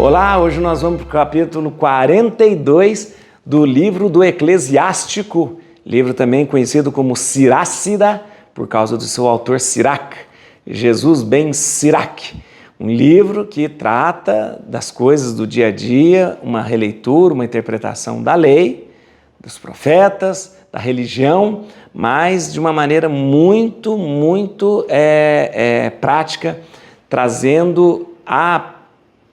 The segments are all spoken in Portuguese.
Olá, hoje nós vamos para o capítulo 42 do livro do Eclesiástico, livro também conhecido como Sirácida, por causa do seu autor Sirac, Jesus ben Sirac. Um livro que trata das coisas do dia a dia, uma releitura, uma interpretação da lei, dos profetas, da religião, mas de uma maneira muito prática, trazendo a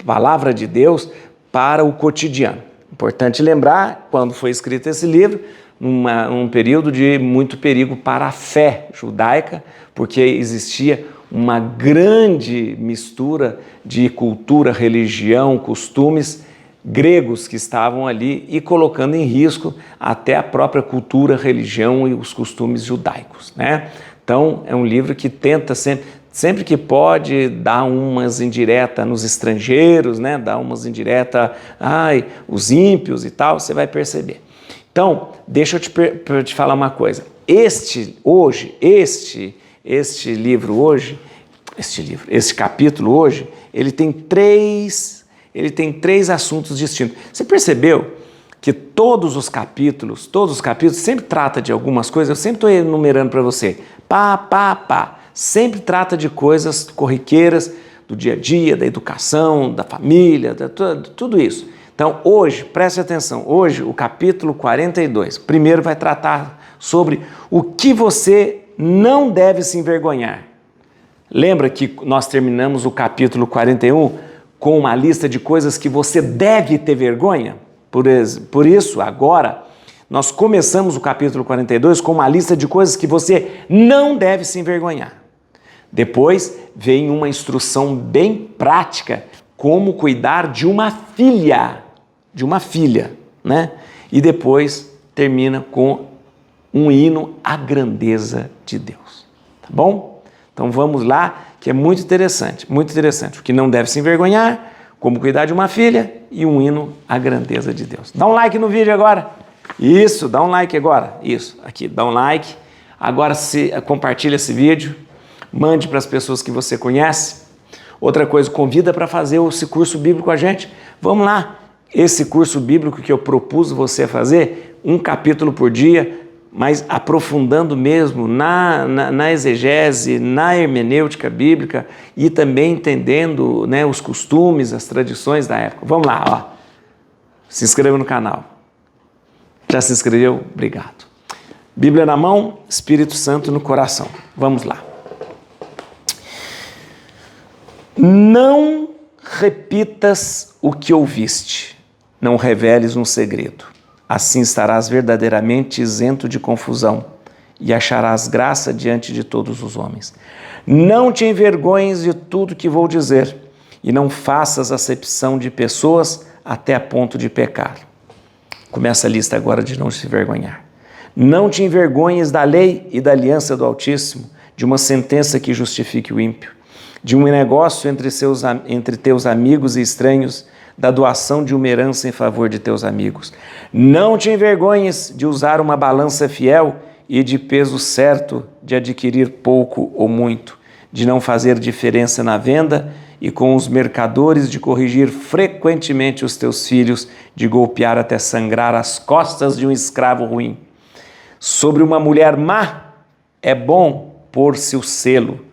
palavra de Deus para o cotidiano. Importante lembrar, quando foi escrito esse livro, num período de muito perigo para a fé judaica, porque existia uma grande mistura de cultura, religião, costumes gregos que estavam ali e colocando em risco até a própria cultura, religião e os costumes judaicos, né? Então, é um livro que tenta sempre que pode dar umas indiretas nos estrangeiros, né? Dar umas indiretas, os ímpios e tal, você vai perceber. Então, deixa eu te falar uma coisa. Este capítulo hoje, ele tem três assuntos distintos. Você percebeu que todos os capítulos sempre trata de algumas coisas? Eu sempre estou enumerando para você. Sempre trata de coisas corriqueiras do dia a dia, da educação, da família, tudo isso. Então, hoje, preste atenção, hoje o capítulo 42, primeiro vai tratar sobre o que você não deve se envergonhar. Lembra que nós terminamos o capítulo 41 com uma lista de coisas que você deve ter vergonha? Por isso, agora, nós começamos o capítulo 42 com uma lista de coisas que você não deve se envergonhar. Depois vem uma instrução bem prática, como cuidar de uma filha, né? E depois termina com um hino à grandeza de Deus, tá bom? Então vamos lá, que é muito interessante. O que não deve se envergonhar, como cuidar de uma filha e um hino à grandeza de Deus. Dá um like no vídeo agora. Isso, dá um like agora. Isso, aqui, dá um like. Agora compartilha esse vídeo. Mande para as pessoas que você conhece. Outra coisa, convida para fazer esse curso bíblico com a gente. Vamos lá. Esse curso bíblico que eu propus você fazer, um capítulo por dia, mas aprofundando mesmo na exegese, na hermenêutica bíblica e também entendendo, né, os costumes, as tradições da época. Vamos lá, ó. Se inscreva no canal. Já se inscreveu? Obrigado. Bíblia na mão, Espírito Santo no coração. Vamos lá. Não repitas o que ouviste, não reveles um segredo. Assim estarás verdadeiramente isento de confusão e acharás graça diante de todos os homens. Não te envergonhes de tudo que vou dizer e não faças acepção de pessoas até a ponto de pecar. Começa a lista agora de não se envergonhar. Não te envergonhes da lei e da aliança do Altíssimo, de uma sentença que justifique o ímpio, de um negócio entre teus amigos e estranhos, da doação de uma herança em favor de teus amigos. Não te envergonhes de usar uma balança fiel e de peso certo, de adquirir pouco ou muito, de não fazer diferença na venda e com os mercadores, de corrigir frequentemente os teus filhos, de golpear até sangrar as costas de um escravo ruim. Sobre uma mulher má é bom pôr-se o selo.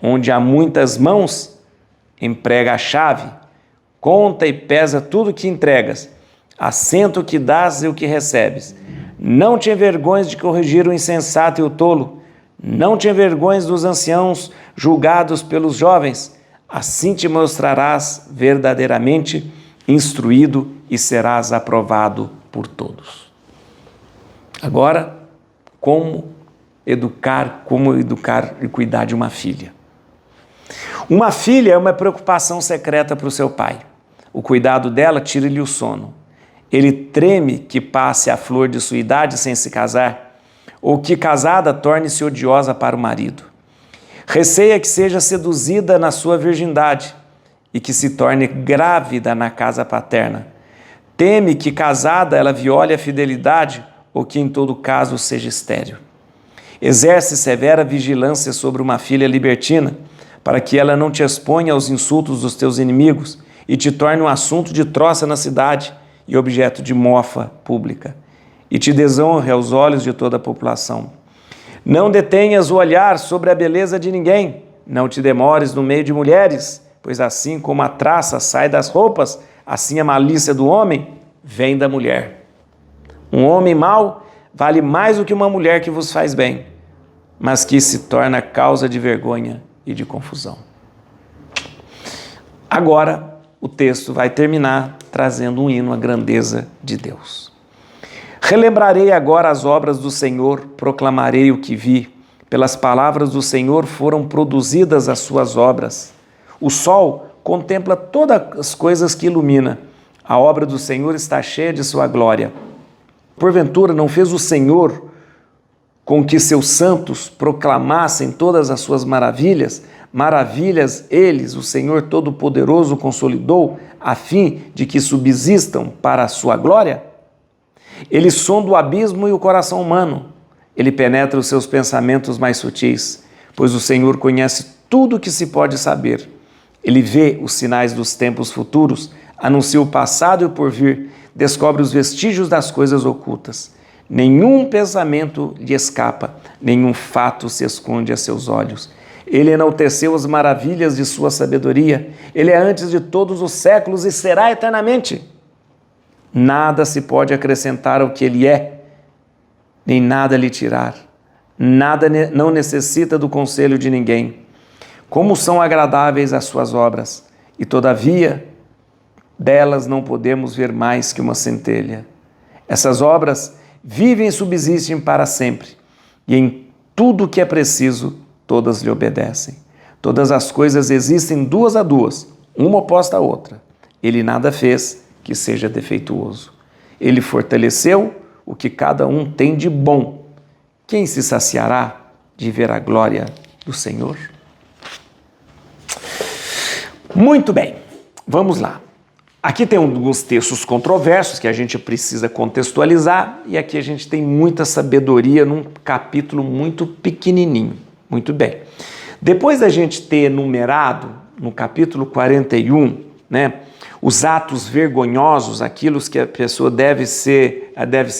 Onde há muitas mãos, emprega a chave, conta e pesa tudo que entregas, assenta o que dás e o que recebes. Não te envergonhes de corrigir o insensato e o tolo, não te envergonhes dos anciãos julgados pelos jovens, assim te mostrarás verdadeiramente instruído e serás aprovado por todos. Agora, como educar e cuidar de uma filha. Uma filha é uma preocupação secreta para o seu pai. O cuidado dela tira-lhe o sono. Ele treme que passe a flor de sua idade sem se casar, ou que casada torne-se odiosa para o marido. Receia que seja seduzida na sua virgindade e que se torne grávida na casa paterna. Teme que casada ela viole a fidelidade ou que em todo caso seja estéril. Exerce severa vigilância sobre uma filha libertina, para que ela não te exponha aos insultos dos teus inimigos e te torne um assunto de troça na cidade e objeto de mofa pública, e te desonre aos olhos de toda a população. Não detenhas o olhar sobre a beleza de ninguém, não te demores no meio de mulheres, pois assim como a traça sai das roupas, assim a malícia do homem vem da mulher. Um homem mau vale mais do que uma mulher que vos faz bem, mas que se torna causa de vergonha e de confusão. Agora, o texto vai terminar trazendo um hino à grandeza de Deus. Relembrarei agora as obras do Senhor, proclamarei o que vi. Pelas palavras do Senhor foram produzidas as suas obras. O sol contempla todas as coisas que ilumina. A obra do Senhor está cheia de sua glória. Porventura não fez o Senhor com que seus santos proclamassem todas as suas maravilhas? Maravilhas eles, o Senhor Todo-Poderoso, consolidou, a fim de que subsistam para a sua glória? Ele sonda o abismo e o coração humano. Ele penetra os seus pensamentos mais sutis, pois o Senhor conhece tudo o que se pode saber. Ele vê os sinais dos tempos futuros, anuncia o passado e o porvir, descobre os vestígios das coisas ocultas. Nenhum pensamento lhe escapa, nenhum fato se esconde a seus olhos. Ele enalteceu as maravilhas de sua sabedoria. Ele é antes de todos os séculos e será eternamente. Nada se pode acrescentar ao que ele é, nem nada lhe tirar. Nada não necessita do conselho de ninguém. Como são agradáveis as suas obras, e todavia delas não podemos ver mais que uma centelha. Essas obras vivem e subsistem para sempre, e em tudo o que é preciso, todas lhe obedecem. Todas as coisas existem duas a duas, uma oposta à outra. Ele nada fez que seja defeituoso. Ele fortaleceu o que cada um tem de bom. Quem se saciará de ver a glória do Senhor? Muito bem, vamos lá. Aqui tem alguns textos controversos que a gente precisa contextualizar e aqui a gente tem muita sabedoria num capítulo muito pequenininho. Muito bem. Depois da gente ter enumerado no capítulo 41, os atos vergonhosos, aquilo que a pessoa deve se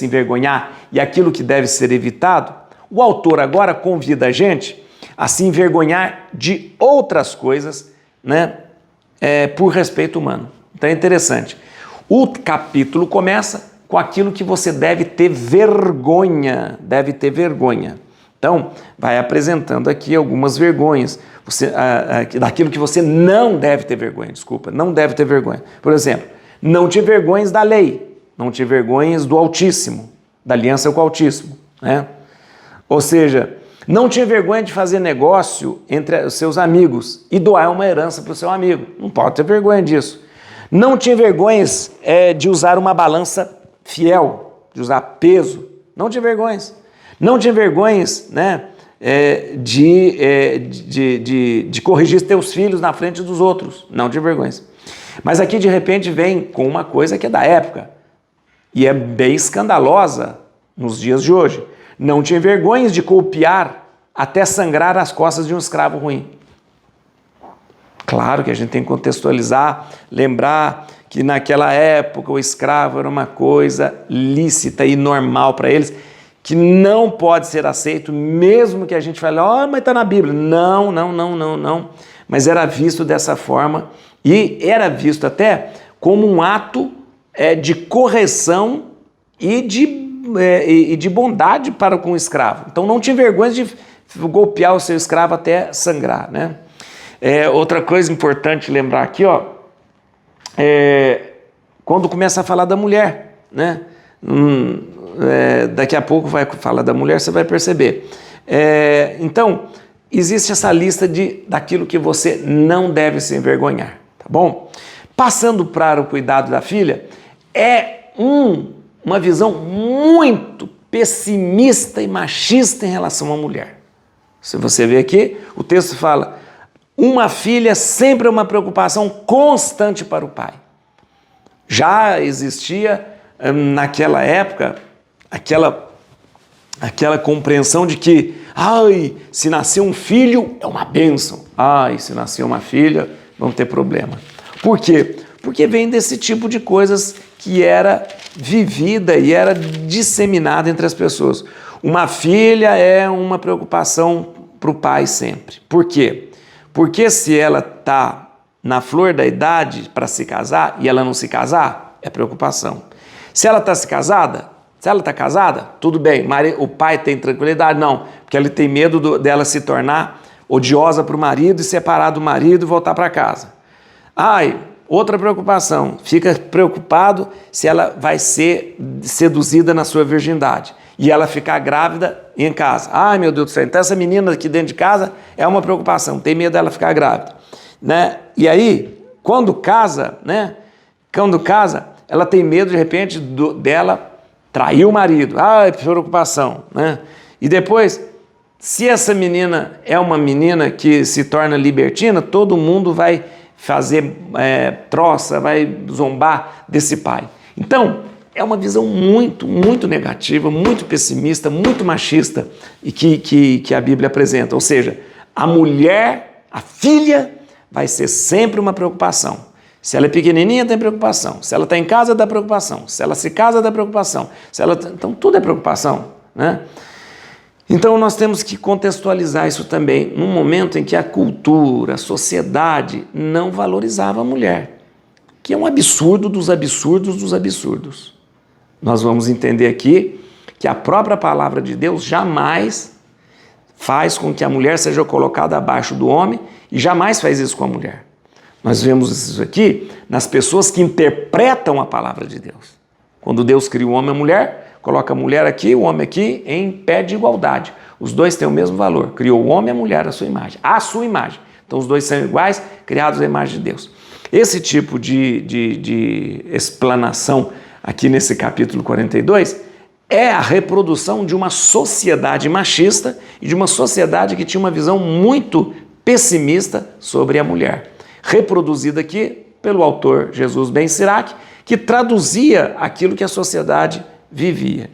envergonhar e aquilo que deve ser evitado, o autor agora convida a gente a se envergonhar de outras coisas, por respeito humano. Então é interessante. O capítulo começa com aquilo que você deve ter vergonha, Então, vai apresentando aqui algumas vergonhas, daquilo que você não deve ter vergonha, não deve ter vergonha. Por exemplo, não te vergonhes da lei, não te vergonhes do Altíssimo, da aliança com o Altíssimo, Ou seja, não te vergonha de fazer negócio entre os seus amigos e doar uma herança para o seu amigo, não pode ter vergonha disso. Não te vergonhes de usar uma balança fiel, de usar peso, não te vergonhes. Não te envergonhes, de corrigir teus filhos na frente dos outros. Não te envergonhes. Mas aqui, de repente, vem com uma coisa que é da época e é bem escandalosa nos dias de hoje. Não te envergonhes de golpear até sangrar as costas de um escravo ruim. Claro que a gente tem que contextualizar, lembrar que naquela época o escravo era uma coisa lícita e normal para eles, que não pode ser aceito, mesmo que a gente fale, mas está na Bíblia. Não. Mas era visto dessa forma e era visto até como um ato de correção e de bondade para com o escravo. Então não te envergonhes de golpear o seu escravo até sangrar, Outra coisa importante lembrar aqui, quando começa a falar da mulher, daqui a pouco vai falar da mulher, você vai perceber. Então, existe essa lista daquilo que você não deve se envergonhar, tá bom? Passando para o cuidado da filha, uma visão muito pessimista e machista em relação à mulher. Se você ver aqui, o texto fala, uma filha sempre é uma preocupação constante para o pai. Já existia naquela época aquela compreensão de que, se nascer um filho é uma bênção. Se nascer uma filha, vamos ter problema. Por quê? Porque vem desse tipo de coisas que era vivida e era disseminada entre as pessoas. Uma filha é uma preocupação para o pai sempre. Por quê? Porque se ela está na flor da idade para se casar e ela não se casar, é preocupação. Se ela está se ela está casada, tudo bem, o pai tem tranquilidade? Não, porque ele tem medo dela se tornar odiosa para o marido e separar do marido e voltar para casa. Outra preocupação, fica preocupado se ela vai ser seduzida na sua virgindade e ela ficar grávida em casa. Meu Deus do céu, então essa menina aqui dentro de casa é uma preocupação, tem medo dela ficar grávida, né? E aí, quando casa, ela tem medo de repente dela trair o marido. Preocupação, né? E depois, se essa menina é uma menina que se torna libertina, todo mundo vai fazer troça, vai zombar desse pai. Então, é uma visão muito, muito negativa, muito pessimista, muito machista e que a Bíblia apresenta. Ou seja, a mulher, a filha, vai ser sempre uma preocupação. Se ela é pequenininha, tem preocupação. Se ela está em casa, dá preocupação. Se ela se casa, dá preocupação. Então, tudo é preocupação, né? Então, nós temos que contextualizar isso também num momento em que a cultura, a sociedade não valorizava a mulher, que é um absurdo dos absurdos dos absurdos. Nós vamos entender aqui que a própria palavra de Deus jamais faz com que a mulher seja colocada abaixo do homem e jamais faz isso com a mulher. Nós vemos isso aqui nas pessoas que interpretam a palavra de Deus. Quando Deus cria o homem e a mulher, coloca a mulher aqui, o homem aqui, em pé de igualdade. Os dois têm o mesmo valor. Criou o homem e a mulher à sua imagem. À sua imagem. Então os dois são iguais, criados à imagem de Deus. Esse tipo de explanação aqui nesse capítulo 42 é a reprodução de uma sociedade machista e de uma sociedade que tinha uma visão muito pessimista sobre a mulher. Reproduzida aqui pelo autor Jesus Ben Sirac, que traduzia aquilo que a sociedade vivia.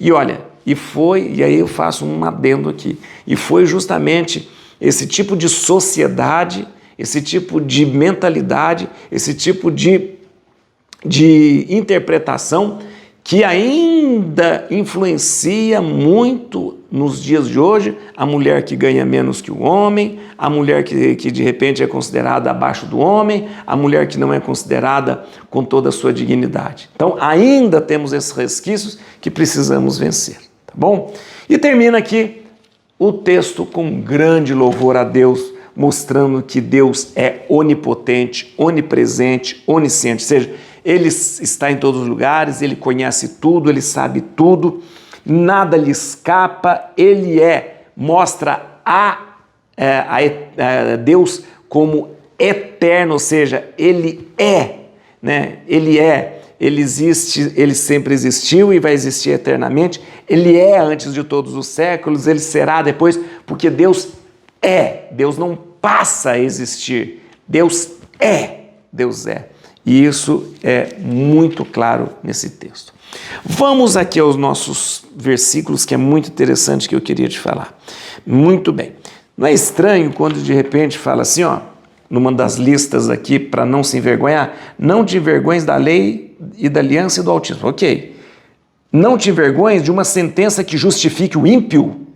E olha, e aí eu faço um adendo aqui, e foi justamente esse tipo de sociedade, esse tipo de mentalidade, esse tipo de interpretação que ainda influencia muito nos dias de hoje a mulher que ganha menos que o homem, a mulher que de repente é considerada abaixo do homem, a mulher que não é considerada com toda a sua dignidade. Então ainda temos esses resquícios que precisamos vencer, tá bom? E termina aqui o texto com grande louvor a Deus, mostrando que Deus é onipotente, onipresente, onisciente, ou seja, Ele está em todos os lugares, Ele conhece tudo, Ele sabe tudo, nada lhe escapa, Ele mostra a Deus como eterno, ou seja, Ele né? Ele existe, Ele sempre existiu e vai existir eternamente, Ele é antes de todos os séculos, Ele será depois, porque Deus não passa a existir, Deus é. E isso é muito claro nesse texto. Vamos aqui aos nossos versículos, que é muito interessante que eu queria te falar. Muito bem. Não é estranho quando de repente fala assim, numa das listas aqui, para não se envergonhar, não te envergonhes da lei e da aliança e do altíssimo. Ok. Não te envergonhes de uma sentença que justifique o ímpio.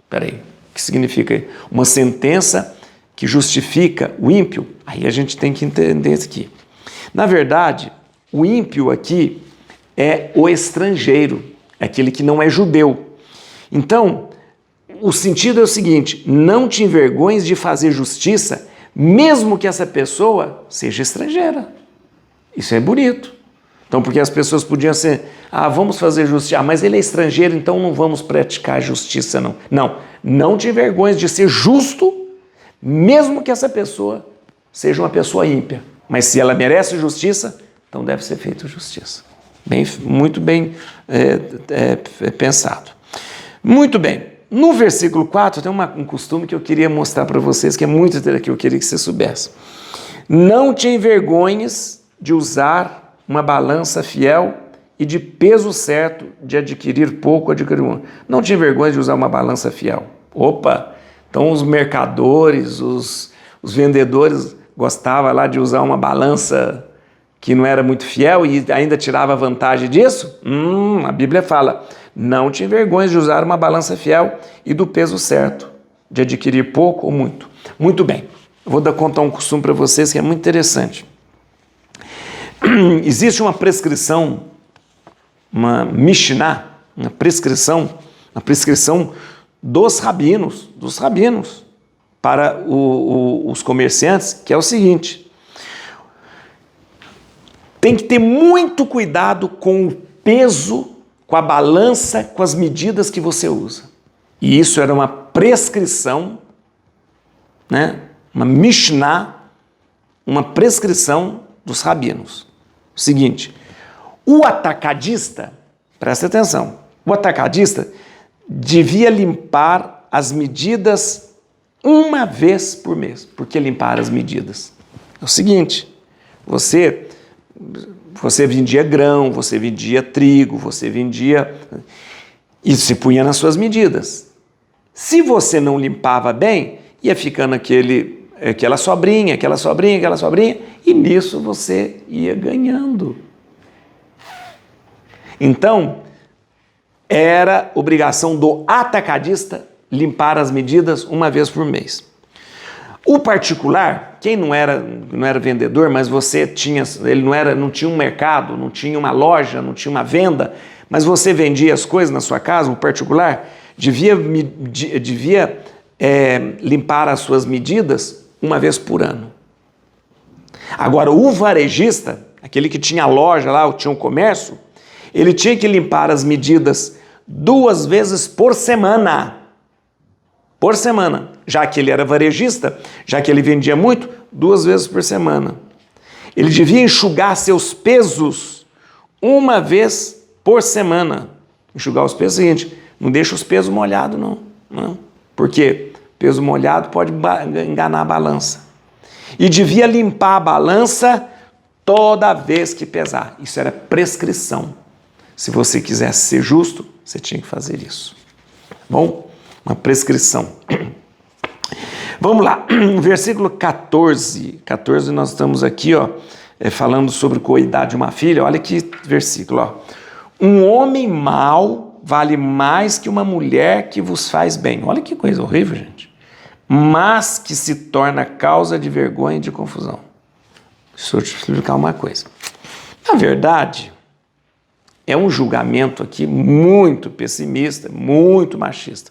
Espera aí, o que significa uma sentença que justifica o ímpio? Aí a gente tem que entender isso aqui. Na verdade, o ímpio aqui é o estrangeiro, é aquele que não é judeu. Então, o sentido é o seguinte: não te envergonhes de fazer justiça, mesmo que essa pessoa seja estrangeira. Isso é bonito. Então, porque as pessoas podiam ser, vamos fazer justiça, mas ele é estrangeiro, então não vamos praticar justiça, não. Não te envergonhes de ser justo, mesmo que essa pessoa seja uma pessoa ímpia. Mas se ela merece justiça, então deve ser feita justiça. Muito bem pensado. Muito bem. No versículo 4 tem um costume que eu queria mostrar para vocês, que é muito interessante, que eu queria que você soubesse. Não te envergonhes de usar uma balança fiel e de peso certo, de adquirir pouco, adquirir muito. Não te envergonhes de usar uma balança fiel. Opa! Então os mercadores, os vendedores gostava lá de usar uma balança que não era muito fiel e ainda tirava vantagem disso? A Bíblia fala, não te envergonhes de usar uma balança fiel e do peso certo, de adquirir pouco ou muito. Muito bem, eu vou contar um costume para vocês que é muito interessante. Existe uma prescrição, uma Mishnah, uma prescrição dos rabinos para os comerciantes, que é o seguinte: tem que ter muito cuidado com o peso, com a balança, com as medidas que você usa. E isso era uma prescrição, né? Uma Mishnah, uma prescrição dos rabinos. O seguinte, o atacadista, presta atenção, o atacadista devia limpar as medidas uma vez por mês. Por que limpar as medidas? É o seguinte, você vendia grão, você vendia trigo, você vendia... Isso se punha nas suas medidas. Se você não limpava bem, ia ficando aquela sobrinha, e nisso você ia ganhando. Então, era obrigação do atacadista limpar as medidas uma vez por mês. O particular, quem não era vendedor, mas ele não tinha um mercado, não tinha uma loja, não tinha uma venda, mas você vendia as coisas na sua casa, o particular devia limpar as suas medidas uma vez por ano. Agora, o varejista, aquele que tinha loja lá, ou tinha um comércio, ele tinha que limpar as medidas 2 vezes por semana. Por semana. Já que ele era varejista, já que ele vendia muito, 2 vezes por semana. Ele devia enxugar seus pesos 1 vez por semana. Enxugar os pesos é o seguinte, não deixa os pesos molhados, não. Por quê? Peso molhado pode enganar a balança. E devia limpar a balança toda vez que pesar. Isso era prescrição. Se você quisesse ser justo, você tinha que fazer isso. Bom, uma prescrição. Vamos lá, no versículo 14 nós estamos aqui, falando sobre cuidar de uma filha. Olha que versículo, um homem mau vale mais que uma mulher que vos faz bem. Olha que coisa horrível, gente. Mas que se torna causa de vergonha e de confusão. Deixa eu te explicar uma coisa. Na verdade, é um julgamento aqui muito pessimista, muito machista.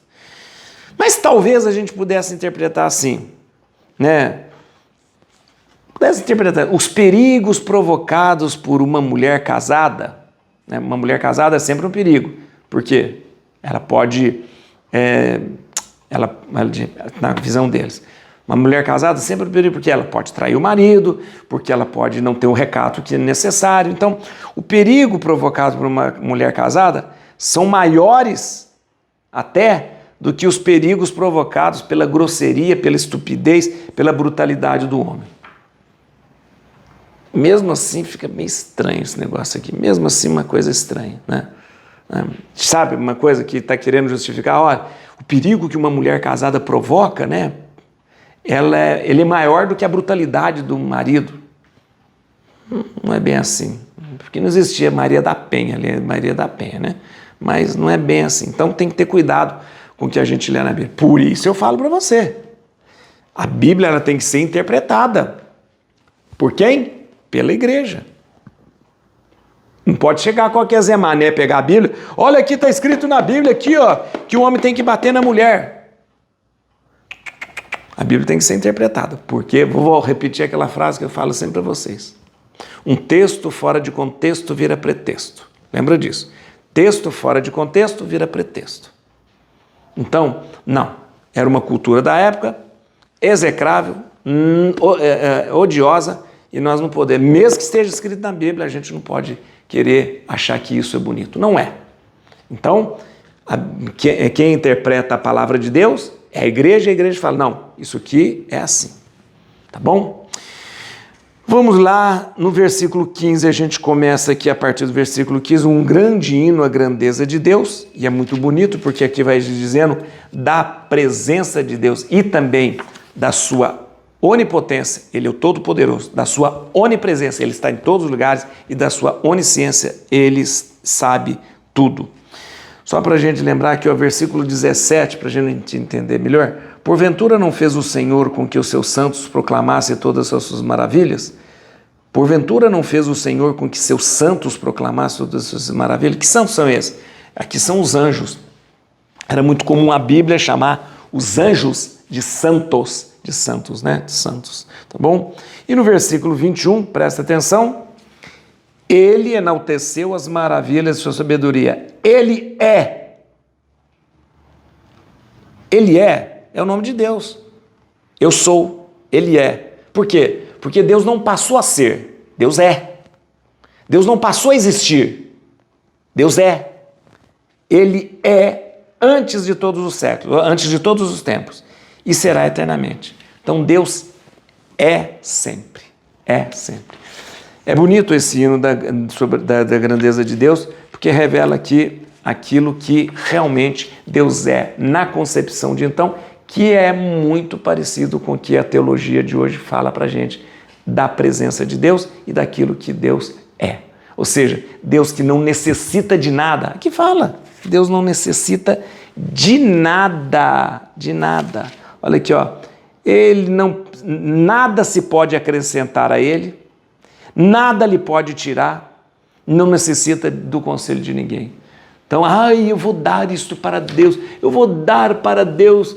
Mas talvez a gente pudesse interpretar assim, né? Pudesse interpretar os perigos provocados por uma mulher casada, né? Uma mulher casada é sempre um perigo. Por quê? Ela pode, na visão deles, uma mulher casada é sempre um perigo, porque ela pode trair o marido, porque ela pode não ter o recato que é necessário. Então, o perigo provocado por uma mulher casada são maiores até do que os perigos provocados pela grosseria, pela estupidez, pela brutalidade do homem. Mesmo assim, fica meio estranho esse negócio aqui. Mesmo assim, uma coisa estranha, né? Sabe, uma coisa que está querendo justificar, olha, o perigo que uma mulher casada provoca, né? Ele é maior do que a brutalidade do marido. Não é bem assim. Porque não existia Maria da Penha, ali é Maria da Penha, né? Mas não é bem assim. Então tem que ter cuidado com o que a gente lê na Bíblia. Por isso eu falo para você. A Bíblia ela tem que ser interpretada. Por quem? Pela igreja. Não pode chegar qualquer Zé Mané, pegar a Bíblia. Olha aqui, está escrito na Bíblia aqui, que o homem tem que bater na mulher. A Bíblia tem que ser interpretada. Porque, vou repetir aquela frase que eu falo sempre para vocês. Um texto fora de contexto vira pretexto. Lembra disso? Texto fora de contexto vira pretexto. Então, não. Era uma cultura da época, execrável, odiosa, e nós não podemos, mesmo que esteja escrito na Bíblia, a gente não pode querer achar que isso é bonito. Não é. Então, quem interpreta a palavra de Deus é a igreja fala, não, isso aqui é assim. Tá bom? Vamos lá, no versículo 15, a gente começa aqui a partir do versículo 15, um grande hino à grandeza de Deus, e é muito bonito porque aqui vai dizendo da presença de Deus e também da sua onipotência, ele é o Todo-Poderoso, da sua onipresença, ele está em todos os lugares, e da sua onisciência, ele sabe tudo. Só para a gente lembrar aqui, o versículo 17, para a gente entender melhor. Porventura não fez o Senhor com que os seus santos proclamassem todas as suas maravilhas? Porventura não fez o Senhor com que seus santos proclamassem todas as suas maravilhas? Que santos são esses? Aqui são os anjos. Era muito comum a Bíblia chamar os anjos de santos, né? De santos, tá bom? E no versículo 21, presta atenção, ele enalteceu as maravilhas de sua sabedoria. Ele é o nome de Deus. Eu sou, ele é. Por quê? Porque Deus não passou a ser, Deus é. Deus não passou a existir, Deus é. Ele é antes de todos os séculos, antes de todos os tempos, e será eternamente. Então Deus é sempre, é sempre. É bonito esse hino da grandeza de Deus, porque revela aqui aquilo que realmente Deus é na concepção de então, que é muito parecido com o que a teologia de hoje fala para a gente da presença de Deus e daquilo que Deus é. Ou seja, Deus que não necessita de nada. Aqui fala, Deus não necessita de nada, de nada. Olha aqui, ó. Nada se pode acrescentar a ele, nada lhe pode tirar, não necessita do conselho de ninguém. Então, eu vou dar isto para Deus, eu vou dar para Deus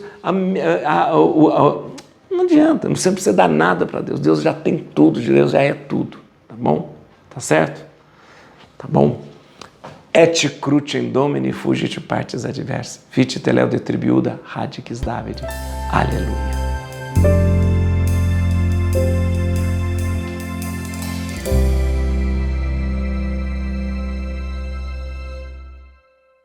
não adianta, não precisa dar nada para Deus. Deus já tem tudo, Deus já é tudo, tá bom? Tá certo? Tá bom? Et crucem Domini fugit partes adversa, fit teleo de tribiuda radix David. Aleluia.